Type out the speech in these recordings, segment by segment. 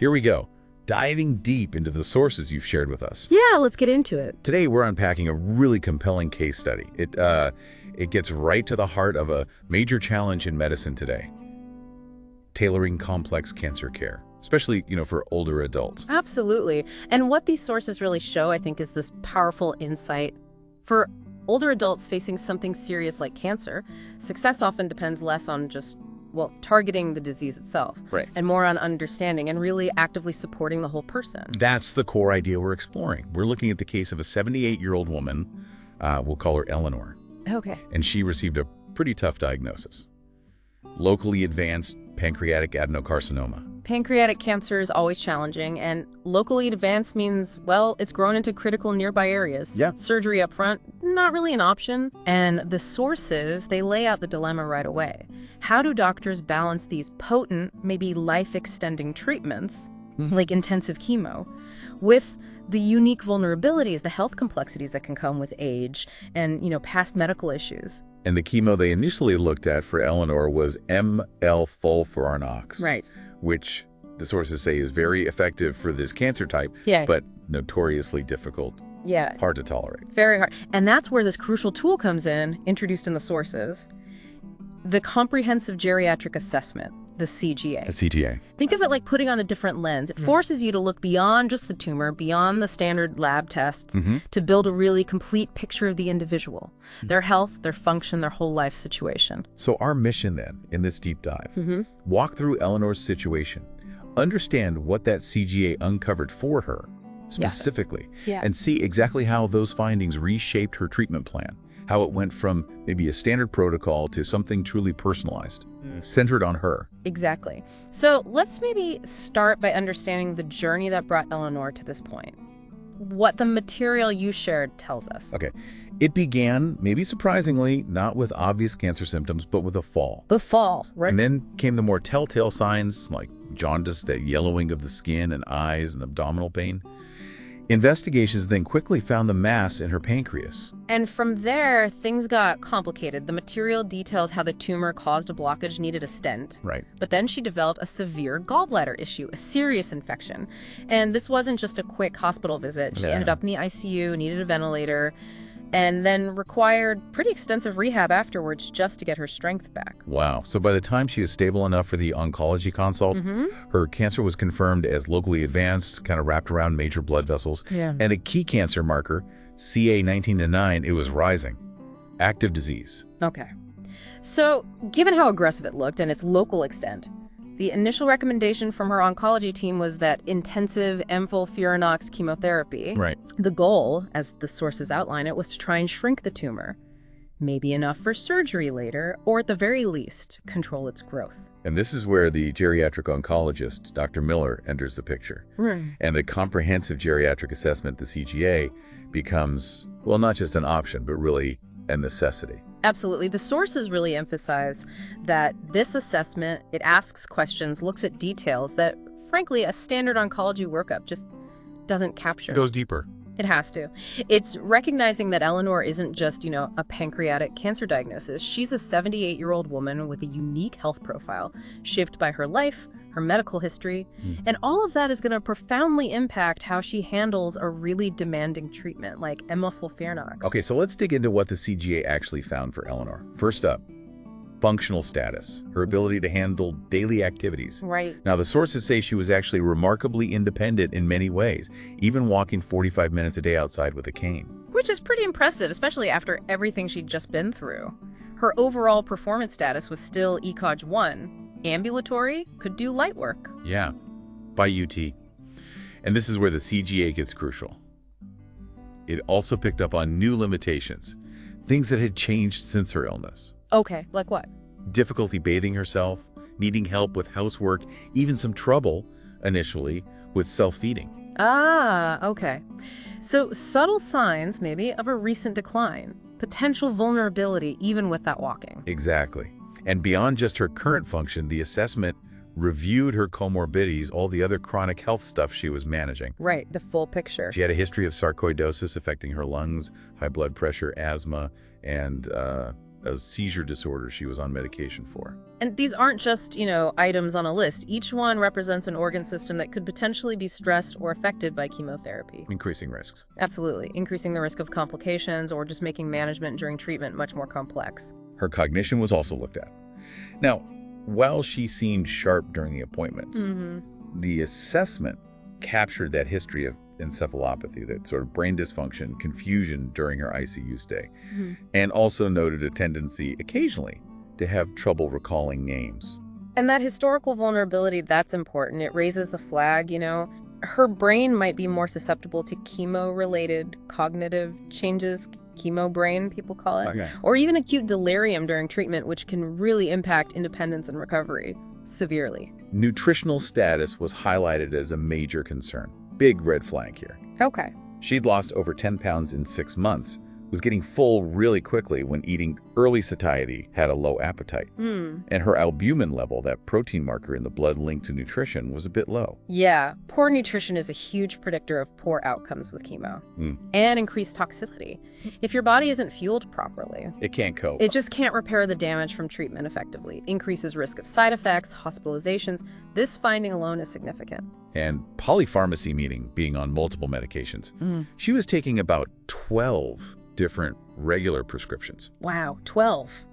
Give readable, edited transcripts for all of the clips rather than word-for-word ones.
Here we go, diving deep into the sources you've shared with us. Yeah, let's get into it. Today, we're unpacking a really compelling case study. It gets right to the heart of a major challenge in medicine today: tailoring complex cancer care, especially, for older adults. Absolutely. And what these sources really show, I think, is this powerful insight. For older adults facing something serious like cancer, success often depends less on just, targeting the disease itself. Right. And more on understanding and really actively supporting the whole person. That's the core idea we're exploring. We're looking at the case of a 78-year-old woman, we'll call her Eleanor. Okay. And she received a pretty tough diagnosis: locally advanced pancreatic adenocarcinoma. Pancreatic cancer is always challenging, and locally advanced means, it's grown into critical nearby areas. Yeah. Surgery up front, not really an option. And the sources, they lay out the dilemma right away. How do doctors balance these potent, maybe life-extending treatments, like intensive chemo, with the unique vulnerabilities, the health complexities that can come with age and, past medical issues? And the chemo they initially looked at for Eleanor was FOLFIRINOX. Right. Which the sources say is very effective for this cancer type, Yeah. but notoriously difficult. Yeah. Hard to tolerate. Very hard. And that's where this crucial tool comes in, introduced in the sources: the Comprehensive Geriatric Assessment, the CGA. A CTA. Think of it like putting on a different lens. It forces you to look beyond just the tumor, beyond the standard lab tests, to build a really complete picture of the individual, their health, their function, their whole life situation. So our mission then, in this deep dive, walk through Eleanor's situation, understand what that CGA uncovered for her specifically, and see exactly how those findings reshaped her treatment plan, how it went from maybe a standard protocol to something truly personalized, centered on her. Exactly. So let's maybe start by understanding the journey that brought Eleanor to this point. What the material you shared tells us. Okay. It began, maybe surprisingly, not with obvious cancer symptoms, but with a fall. The fall, right? And then came the more telltale signs like jaundice, the yellowing of the skin and eyes, and abdominal pain. Investigations then quickly found the mass in her pancreas. And from there, things got complicated. The material details how the tumor caused a blockage, needed a stent. Right. But then she developed a severe gallbladder issue, a serious infection. And this wasn't just a quick hospital visit. She ended up in the ICU, needed a ventilator, and then required pretty extensive rehab afterwards just to get her strength back. Wow. So by the time she was stable enough for the oncology consult, her cancer was confirmed as locally advanced, kind of wrapped around major blood vessels. Yeah. And a key cancer marker, CA19-9, it was rising. Active disease. Okay. So given how aggressive it looked and its local extent, the initial recommendation from her oncology team was that intensive FOLFIRINOX chemotherapy. Right. The goal, as the sources outline it, was to try and shrink the tumor. Maybe enough for surgery later, or at the very least, control its growth. And this is where the geriatric oncologist, Dr. Miller, enters the picture. And the Comprehensive Geriatric Assessment, the CGA, becomes, not just an option, but really a necessity. Absolutely. The sources really emphasize that this assessment, it asks questions, looks at details that, frankly, a standard oncology workup just doesn't capture. It goes deeper. It has to. It's recognizing that Eleanor isn't just, a pancreatic cancer diagnosis. She's a 78-year-old woman with a unique health profile shaped by her life, her medical history, and all of that is going to profoundly impact how she handles a really demanding treatment like FOLFIRINOX. Okay, so let's dig into what the CGA actually found for Eleanor. First up, functional status, her ability to handle daily activities. Right. Now, the sources say she was actually remarkably independent in many ways, even walking 45 minutes a day outside with a cane. Which is pretty impressive, especially after everything she'd just been through. Her overall performance status was still ECOG 1. Ambulatory, could do light work. Yeah, by UT. And this is where the CGA gets crucial. It also picked up on new limitations, things that had changed since her illness. Okay, like what? Difficulty bathing herself, needing help with housework, even some trouble, initially, with self-feeding. Ah, okay. So subtle signs, maybe, of a recent decline. Potential vulnerability, even with that walking. Exactly. And beyond just her current function, the assessment reviewed her comorbidities, all the other chronic health stuff she was managing. Right, the full picture. She had a history of sarcoidosis affecting her lungs, high blood pressure, asthma, and a seizure disorder she was on medication for. And these aren't just, items on a list. Each one represents an organ system that could potentially be stressed or affected by chemotherapy. Increasing risks. Absolutely. Increasing the risk of complications or just making management during treatment much more complex. Her cognition was also looked at. Now, while she seemed sharp during the appointments, the assessment captured that history of encephalopathy, that sort of brain dysfunction, confusion during her ICU stay, and also noted a tendency occasionally to have trouble recalling names. And that historical vulnerability, that's important. It raises a flag, Her brain might be more susceptible to chemo-related cognitive changes, chemo brain, people call it, or even acute delirium during treatment, which can really impact independence and recovery severely. Nutritional status was highlighted as a major concern. Big red flag here. Okay. She'd lost over 10 pounds in 6 months, was getting full really quickly when eating early satiety, had a low appetite. And her albumin level, that protein marker in the blood linked to nutrition, was a bit low. Yeah, poor nutrition is a huge predictor of poor outcomes with chemo and increased toxicity. If your body isn't fueled properly, it can't cope. It just can't repair the damage from treatment effectively. Increases risk of side effects, hospitalizations. This finding alone is significant. And polypharmacy, meaning being on multiple medications. She was taking about 12 different regular prescriptions. Wow, 12.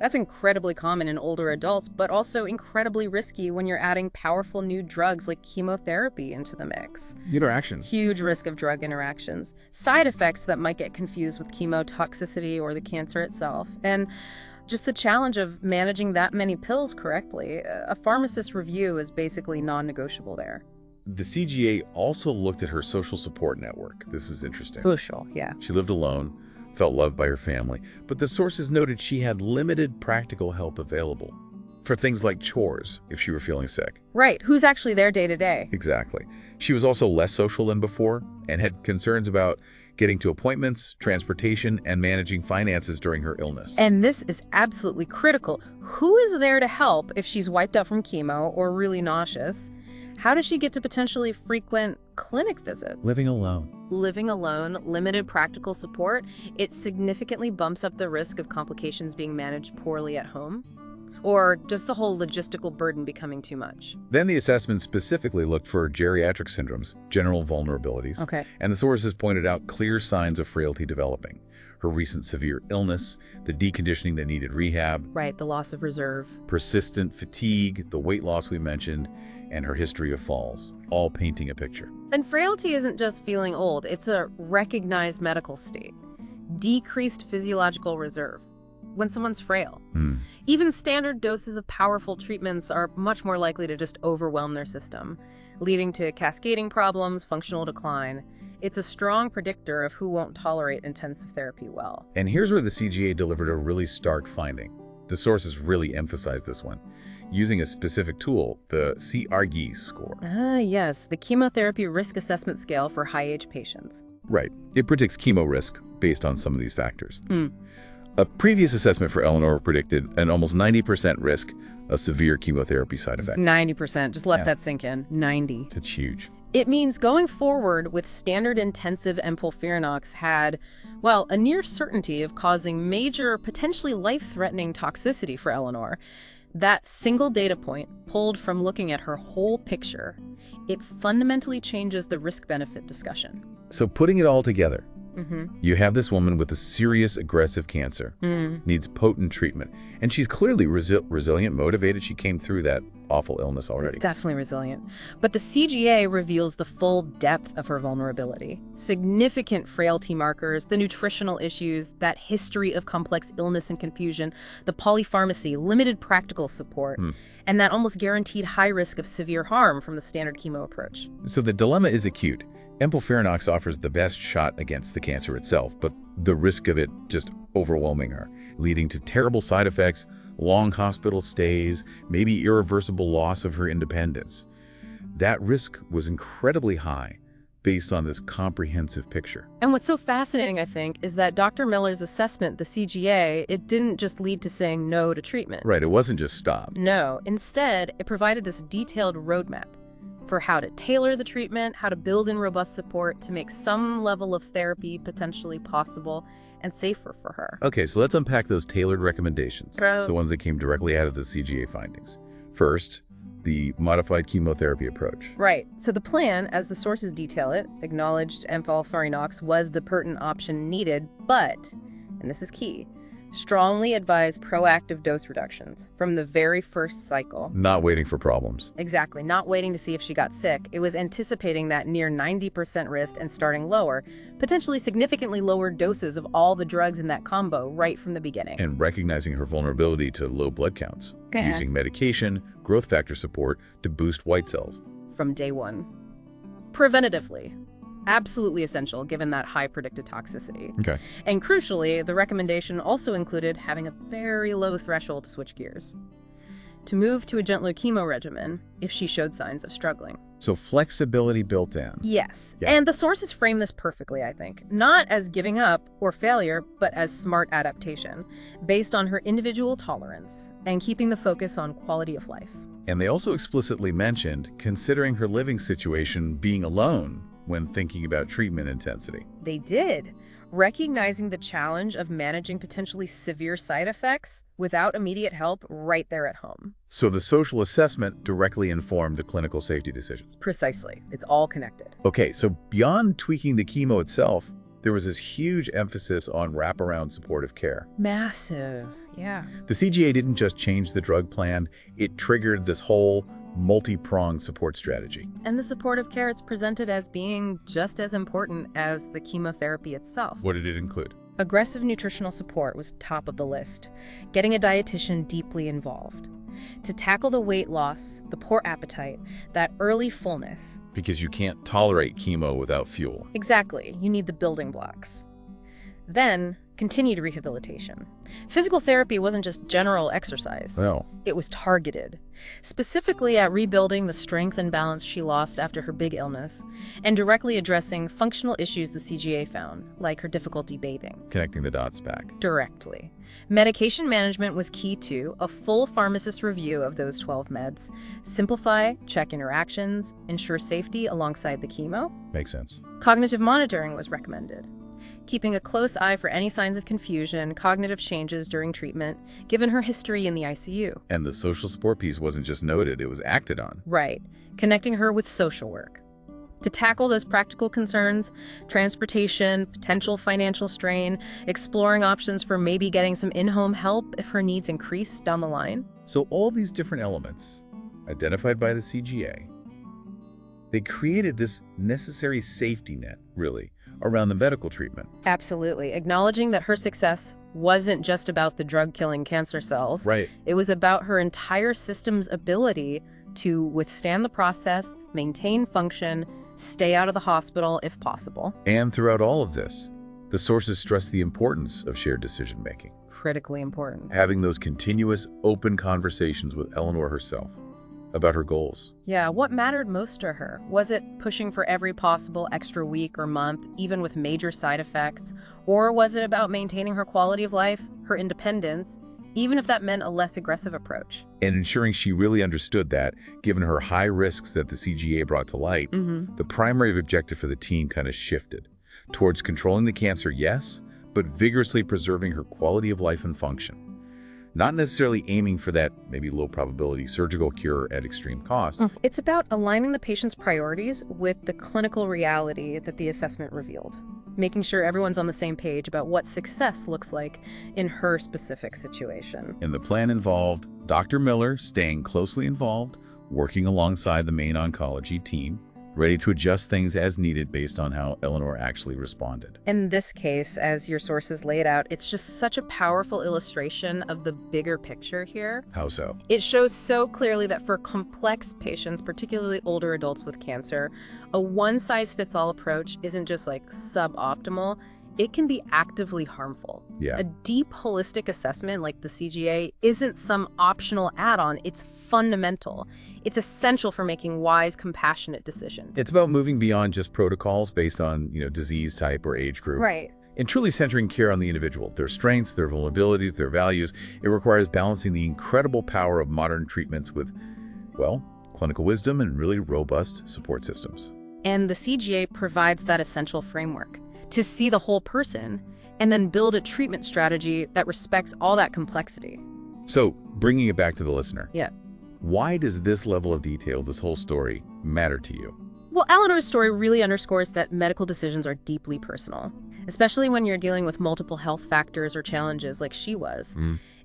That's incredibly common in older adults, but also incredibly risky when you're adding powerful new drugs like chemotherapy into the mix. Interactions. Huge risk of drug interactions. Side effects that might get confused with chemotoxicity or the cancer itself. And just the challenge of managing that many pills correctly. A pharmacist review is basically non-negotiable there. The CGA also looked at her social support network. This is interesting. Crucial, yeah. She lived alone, felt loved by her family, but the sources noted she had limited practical help available for things like chores if she were feeling sick. Right. Who's actually there day to day? Exactly. She was also less social than before and had concerns about getting to appointments, transportation, and managing finances during her illness. And this is absolutely critical. Who is there to help if she's wiped out from chemo or really nauseous? How does she get to potentially frequent clinic visits? Living alone. Living alone, limited practical support, it significantly bumps up the risk of complications being managed poorly at home? Or just the whole logistical burden becoming too much? Then the assessment specifically looked for geriatric syndromes, general vulnerabilities, and the sources pointed out clear signs of frailty developing. Her recent severe illness, the deconditioning that needed rehab. Right, the loss of reserve. Persistent fatigue, the weight loss we mentioned, and her history of falls, all painting a picture. And frailty isn't just feeling old, it's a recognized medical state. Decreased physiological reserve. When someone's frail. Even standard doses of powerful treatments are much more likely to just overwhelm their system, leading to cascading problems, functional decline. It's a strong predictor of who won't tolerate intensive therapy well. And here's where the CGA delivered a really stark finding. The sources really emphasized this one, using a specific tool, the CRG score. Ah, yes, the Chemotherapy Risk Assessment scale for high-age patients. Right. It predicts chemo risk based on some of these factors. A previous assessment for Eleanor predicted an almost 90% risk of severe chemotherapy side effects. 90%. Just let that sink in. 90. That's huge. It means going forward with standard intensive and FOLFIRINOX had, well, a near certainty of causing major, potentially life-threatening toxicity for Eleanor. That single data point, pulled from looking at her whole picture, it fundamentally changes the risk-benefit discussion. So putting it all together, you have this woman with a serious aggressive cancer, needs potent treatment, and she's clearly resilient, motivated. She came through that awful illness already. It's definitely resilient. But the CGA reveals the full depth of her vulnerability. Significant frailty markers, the nutritional issues, that history of complex illness and confusion, the polypharmacy, limited practical support, and that almost guaranteed high risk of severe harm from the standard chemo approach. So the dilemma is acute. FOLFIRINOX offers the best shot against the cancer itself, but the risk of it just overwhelming her, leading to terrible side effects, long hospital stays, maybe irreversible loss of her independence. That risk was incredibly high based on this comprehensive picture. And what's so fascinating, I think, is that Dr. Miller's assessment, the CGA, it didn't just lead to saying no to treatment. Right, it wasn't just stop. No, instead, it provided this detailed roadmap for how to tailor the treatment, how to build in robust support to make some level of therapy potentially possible, and safer for her. Okay, so let's unpack those tailored recommendations, the ones that came directly out of the CGA findings. First, the modified chemotherapy approach. Right. So the plan, as the sources detail it, acknowledged FOLFIRINOX was the pertinent option needed, but, and this is key, strongly advised proactive dose reductions from the very first cycle. Not waiting for problems. Exactly. Not waiting to see if she got sick. It was anticipating that near 90% risk and starting lower, potentially significantly lower doses of all the drugs in that combo right from the beginning. And recognizing her vulnerability to low blood counts, using medication, growth factor support to boost white cells. From day one. Preventatively. Absolutely essential given that high predicted toxicity. Okay. And crucially, the recommendation also included having a very low threshold to switch gears, to move to a gentler chemo regimen if she showed signs of struggling. So flexibility built in. Yes. Yeah. And the sources frame this perfectly, I think. Not as giving up or failure, but as smart adaptation, based on her individual tolerance and keeping the focus on quality of life. And they also explicitly mentioned considering her living situation being alone when thinking about treatment intensity. They did, recognizing the challenge of managing potentially severe side effects without immediate help right there at home. So the social assessment directly informed the clinical safety decisions. Precisely. It's all connected. Okay, so beyond tweaking the chemo itself, there was this huge emphasis on wraparound supportive care. Massive, yeah. The CGA didn't just change the drug plan, it triggered this whole multi-pronged support strategy. And the supportive care it's presented as being just as important as the chemotherapy itself. What did it include? Aggressive nutritional support was top of the list, getting a dietitian deeply involved. To tackle the weight loss, the poor appetite, that early fullness. Because you can't tolerate chemo without fuel. Exactly. You need the building blocks. Then, continued rehabilitation. Physical therapy wasn't just general exercise. No. It was targeted, specifically at rebuilding the strength and balance she lost after her big illness, and directly addressing functional issues the CGA found, like her difficulty bathing. Connecting the dots back. Directly. Medication management was key too, a full pharmacist review of those 12 meds, simplify, check interactions, ensure safety alongside the chemo. Makes sense. Cognitive monitoring was recommended, keeping a close eye for any signs of confusion, cognitive changes during treatment, given her history in the ICU. And the social support piece wasn't just noted, it was acted on. Right. Connecting her with social work. To tackle those practical concerns, transportation, potential financial strain, exploring options for maybe getting some in-home help if her needs increase down the line. So all these different elements, identified by the CGA, they created this necessary safety net, really, around the medical treatment. Absolutely. Acknowledging that her success wasn't just about the drug-killing cancer cells. Right. It was about her entire system's ability to withstand the process, maintain function, stay out of the hospital if possible. And throughout all of this, the sources stress the importance of shared decision-making. Critically important. Having those continuous, open conversations with Eleanor herself about her goals. Yeah, what mattered most to her? Was it pushing for every possible extra week or month, even with major side effects? Or was it about maintaining her quality of life, her independence, even if that meant a less aggressive approach? And ensuring she really understood that, given her high risks that the CGA brought to light, the primary objective for the team kind of shifted towards controlling the cancer, yes, but vigorously preserving her quality of life and function. Not necessarily aiming for that maybe low probability surgical cure at extreme cost. It's about aligning the patient's priorities with the clinical reality that the assessment revealed, making sure everyone's on the same page about what success looks like in her specific situation. And the plan involved Dr. Miller staying closely involved, working alongside the main oncology team, ready to adjust things as needed based on how Eleanor actually responded. In this case, as your sources laid out, it's just such a powerful illustration of the bigger picture here. How so? It shows so clearly that for complex patients, particularly older adults with cancer, a one-size-fits-all approach isn't just like suboptimal. It can be actively harmful. Yeah. A deep holistic assessment like the CGA isn't some optional add-on. It's fundamental. It's essential for making wise, compassionate decisions. It's about moving beyond just protocols based on, disease type or age group. Right. And truly centering care on the individual, their strengths, their vulnerabilities, their values. It requires balancing the incredible power of modern treatments with, well, clinical wisdom and really robust support systems. And the CGA provides that essential framework to see the whole person and then build a treatment strategy that respects all that complexity. So, bringing it back to the listener. Yeah. Why does this level of detail, this whole story, matter to you? Well, Eleanor's story really underscores that medical decisions are deeply personal, especially when you're dealing with multiple health factors or challenges like she was.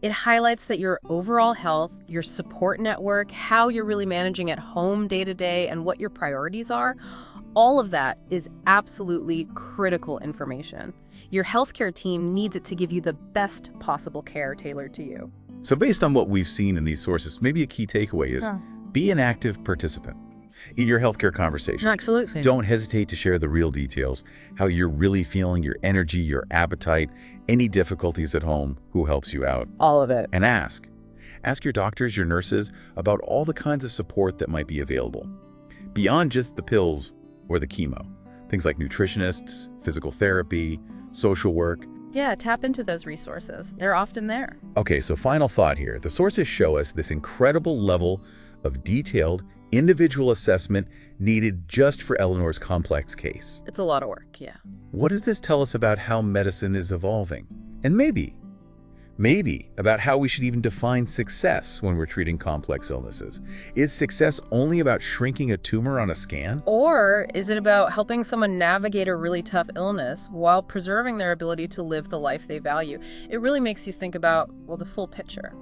It highlights that your overall health, your support network, how you're really managing at home day to day, and what your priorities are, all of that is absolutely critical information. Your healthcare team needs it to give you the best possible care tailored to you. So based on what we've seen in these sources, maybe a key takeaway is be an active participant in your healthcare conversation. Absolutely. Don't hesitate to share the real details, how you're really feeling, your energy, your appetite, any difficulties at home, who helps you out. All of it. And ask. Ask your doctors, your nurses, about all the kinds of support that might be available. Beyond just the pills or the chemo. Things like nutritionists, physical therapy, social work. Yeah, tap into those resources. They're often there. Okay, so final thought here. The sources show us this incredible level of detailed, individual assessment needed just for Eleanor's complex case. It's a lot of work, yeah. What does this tell us about how medicine is evolving? And maybe about how we should even define success when we're treating complex illnesses. Is success only about shrinking a tumor on a scan? Or is it about helping someone navigate a really tough illness while preserving their ability to live the life they value? It really makes you think about, well, the full picture.